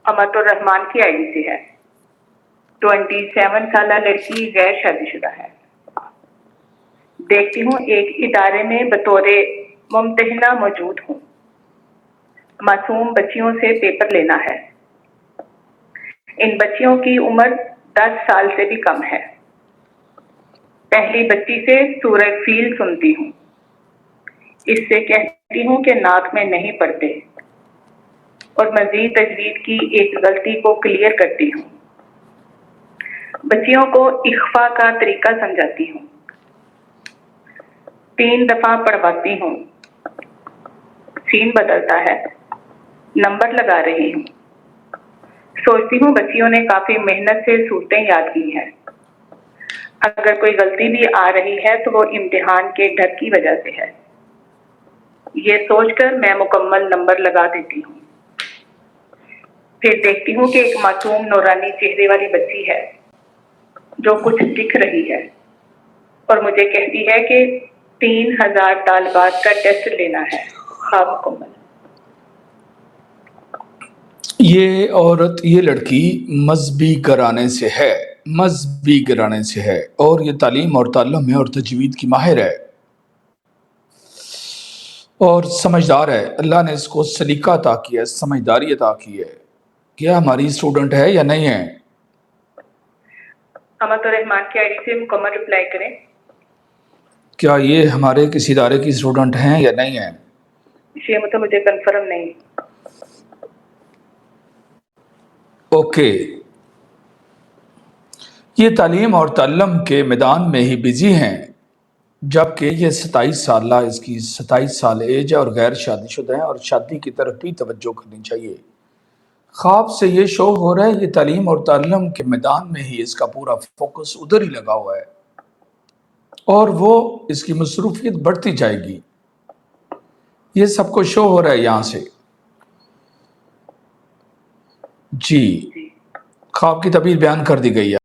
امت الرحمان کی I D سے ہے۔ 27 سالہ لڑکی غیر شادی شدہ ہے۔ دیکھتی ہوں ایک ادارے میں بطور ممتحنہ موجود ہوں۔ معصوم بچیوں سے پیپر لینا ہے۔ ان بچیوں کی عمر 10 سال سے بھی کم ہے۔ پہلی بچی سے سورہ فیل سنتی ہوں۔ اس سے کہتی ہوں کہ ناک میں نہیں پڑتے اور مزید تجوید کی ایک غلطی کو کلیئر کرتی ہوں۔ بچیوں کو اخفاء کا طریقہ سمجھاتی ہوں۔ 3 دفعہ پڑھواتی ہوں۔ سین بدلتا ہے۔ نمبر لگا رہی ہوں۔ سوچتی ہوں بچیوں نے کافی محنت سے صورتیں یاد کی ہیں۔ اگر کوئی غلطی بھی آ رہی ہے تو وہ امتحان کے ڈر کی وجہ سے ہے۔ یہ سوچ کر میں مکمل نمبر لگا دیتی ہوں۔ پھر دیکھتی ہوں کہ ایک معصوم نورانی چہرے والی بچی ہے جو کچھ لکھ رہی ہے اور مجھے کہتی ہے کہ 3000 طالبات کا ٹیسٹ لینا ہے۔ خواب مکمل۔ یہ عورت، یہ لڑکی مذہبی گھرانے سے ہے اور یہ تعلیم اور تعلم میں اور تجوید کی ماہر ہے اور سمجھدار ہے۔ اللہ نے اس کو سلیقہ عطا کیا ہے، سمجھداری عطا کی ہے۔ کیا ہماری اسٹوڈنٹ ہے یا نہیں ہے؟ امت الرحمان کی آئی ڈی سے مکمل رپلائی کریں۔ کیا یہ ہمارے کسی ادارے کی اسٹوڈنٹ ہیں یا نہیں ہیں؟ یہ مطلب مجھے کنفرم نہیں۔ اوکے، یہ تعلیم اور تعلم کے میدان میں ہی بزی ہیں، جبکہ یہ 27 سالہ، اس کی 27 سال ایج ہے اور غیر شادی شدہ ہے اور شادی کی طرف بھی توجہ کرنی چاہیے۔ خواب سے یہ شو ہو رہا ہے یہ تعلیم اور تعلم کے میدان میں ہی اس کا پورا فوکس ادھر ہی لگا ہوا ہے اور وہ اس کی مصروفیت بڑھتی جائے گی۔ یہ سب کو شو ہو رہا ہے یہاں سے۔ جی، خواب کی تعبیر بیان کر دی گئی ہے۔